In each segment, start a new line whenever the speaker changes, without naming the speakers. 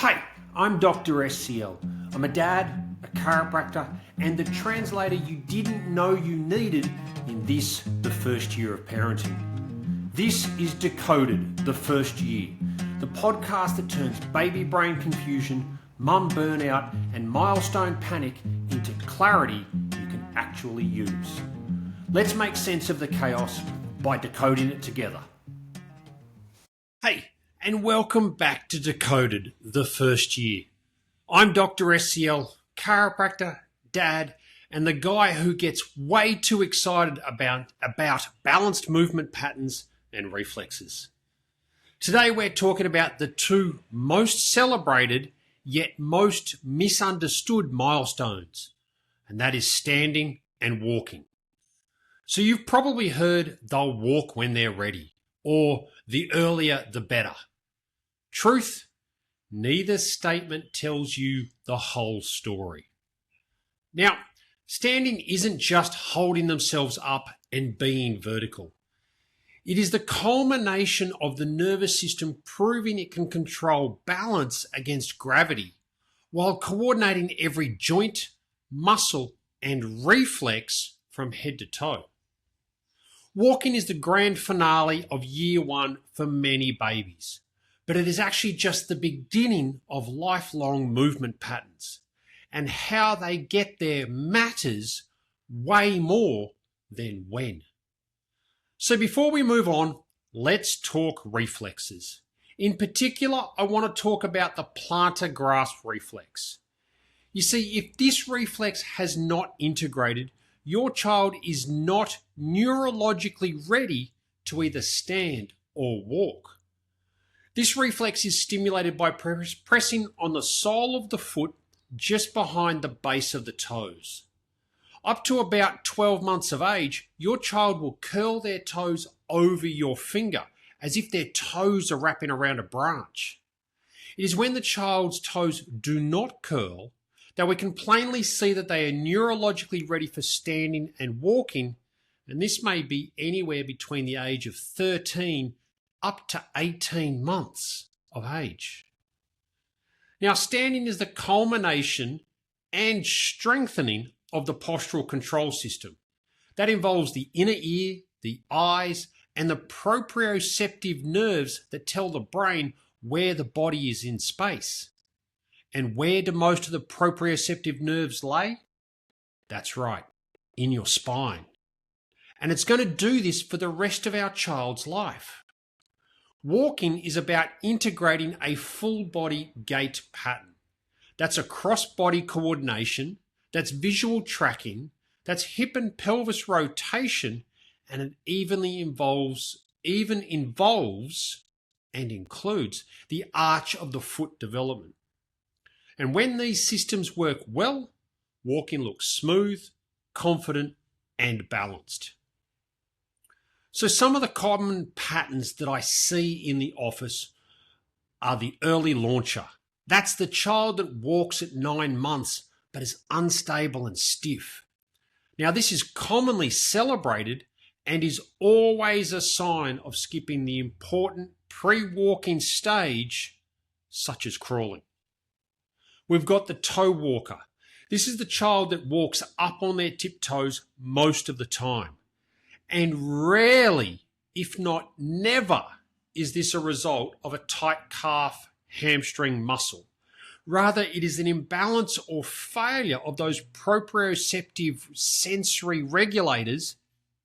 Hey, I'm DRSCL. I'm a dad, a chiropractor, and the translator you didn't know you needed in this, the first year of parenting. This is Decoded, the first year, the podcast that turns baby brain confusion, mum burnout, and milestone panic into clarity you can actually use. Let's make sense of the chaos by decoding it together. Hey, and welcome back to Decoded, the first year. I'm DRSCL, chiropractor, dad, and the guy who gets way too excited about balanced movement patterns and reflexes. Today we're talking about the two most celebrated yet most misunderstood milestones, and that is standing and walking. So you've probably heard they'll walk when they're ready, or the earlier the better. Truth, neither statement tells you the whole story. Now, standing isn't just holding themselves up and being vertical. It is the culmination of the nervous system proving it can control balance against gravity while coordinating every joint, muscle, and reflex from head to toe. Walking is the grand finale of year one for many babies, but it is actually just the beginning of lifelong movement patterns, and how they get there matters way more than when. So before we move on, let's talk reflexes. In particular, I want to talk about the plantar grasp reflex. You see, if this reflex has not integrated, your child is not neurologically ready to either stand or walk. This reflex is stimulated by pressing on the sole of the foot just behind the base of the toes. Up to about 12 months of age, your child will curl their toes over your finger as if their toes are wrapping around a branch. It is when the child's toes do not curl that we can plainly see that they are neurologically ready for standing and walking, and this may be anywhere between the age of 13 up to 18 months of age. Now, standing is the culmination and strengthening of the postural control system. That involves the inner ear, the eyes, and the proprioceptive nerves that tell the brain where the body is in space. And where do most of the proprioceptive nerves lay? That's right, in your spine. And it's going to do this for the rest of our child's life. Walking is about integrating a full body gait pattern. That's a cross-body coordination, that's visual tracking, that's hip and pelvis rotation, and it even involves and includes the arch of the foot development. And when these systems work well, walking looks smooth, confident, and balanced. So some of the common patterns that I see in the office are the early launcher. That's the child that walks at 9 months but is unstable and stiff. Now, this is commonly celebrated and is always a sign of skipping the important pre-walking stage, such as crawling. We've got the toe walker. This is the child that walks up on their tiptoes most of the time. And rarely, if not never, is this a result of a tight calf hamstring muscle. Rather, it is an imbalance or failure of those proprioceptive sensory regulators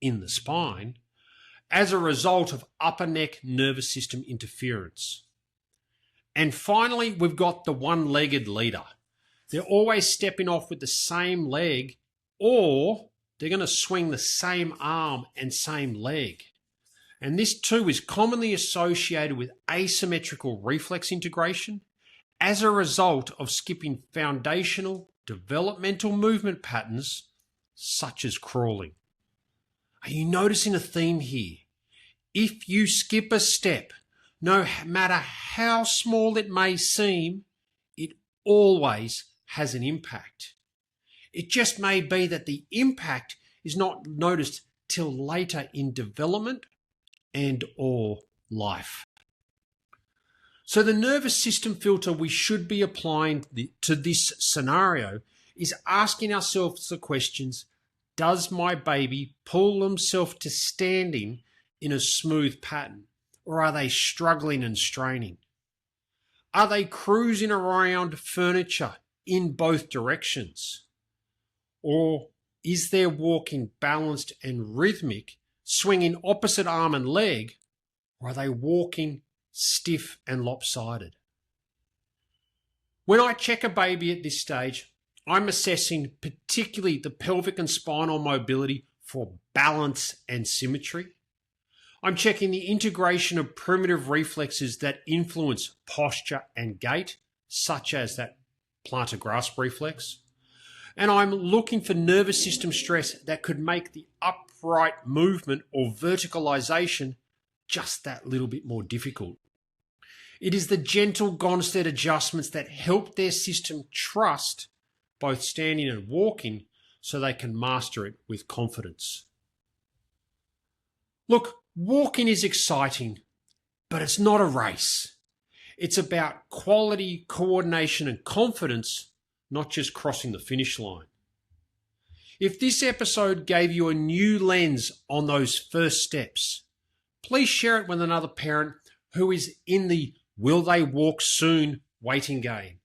in the spine as a result of upper neck nervous system interference. And finally, we've got the one-legged leader. They're always stepping off with the same leg, or they're going to swing the same arm and same leg. And this too is commonly associated with asymmetrical reflex integration as a result of skipping foundational developmental movement patterns such as crawling. Are you noticing a theme here? If you skip a step, no matter how small it may seem, it always has an impact. It just may be that the impact is not noticed till later in development and or life. So the nervous system filter we should be applying to this scenario is asking ourselves the questions: does my baby pull themselves to standing in a smooth pattern, or are they struggling and straining? Are they cruising around furniture in both directions? Or is their walking balanced and rhythmic, swinging opposite arm and leg, or are they walking stiff and lopsided? When I check a baby at this stage, I'm assessing particularly the pelvic and spinal mobility for balance and symmetry. I'm checking the integration of primitive reflexes that influence posture and gait, such as that plantar grasp reflex. And I'm looking for nervous system stress that could make the upright movement or verticalization just that little bit more difficult. It is the gentle Gonstead adjustments that help their system trust both standing and walking so they can master it with confidence. Look, walking is exciting, but it's not a race. It's about quality, coordination, and confidence, not just crossing the finish line. If this episode gave you a new lens on those first steps, please share it with another parent who is in the will they walk soon waiting game,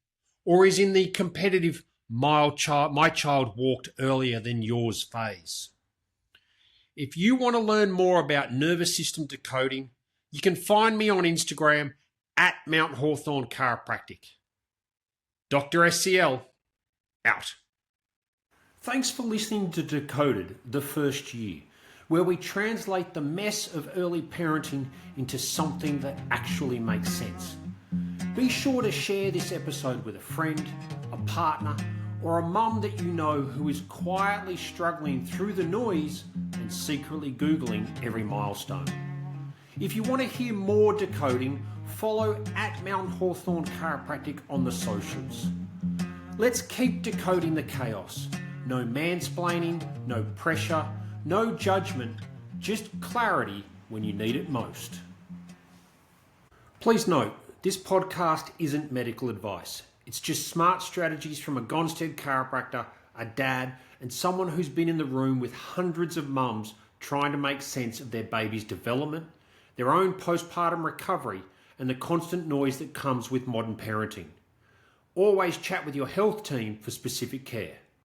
or is in the competitive my child walked earlier than yours phase. If you want to learn more about nervous system decoding, you can find me on Instagram at Mount Hawthorn Chiropractic. DRSCL, out. Thanks for listening to Decoded, the first year, where we translate the mess of early parenting into something that actually makes sense. Be sure to share this episode with a friend, a partner, or a mum that you know who is quietly struggling through the noise and secretly Googling every milestone. If you want to hear more decoding, follow at Mount Hawthorn Chiropractic on the socials. Let's keep decoding the chaos. No mansplaining, no pressure, no judgment, just clarity when you need it most. Please note, this podcast isn't medical advice. It's just smart strategies from a Gonstead chiropractor, a dad, and someone who's been in the room with hundreds of mums trying to make sense of their baby's development, their own postpartum recovery, and the constant noise that comes with modern parenting. Always chat with your health team for specific care.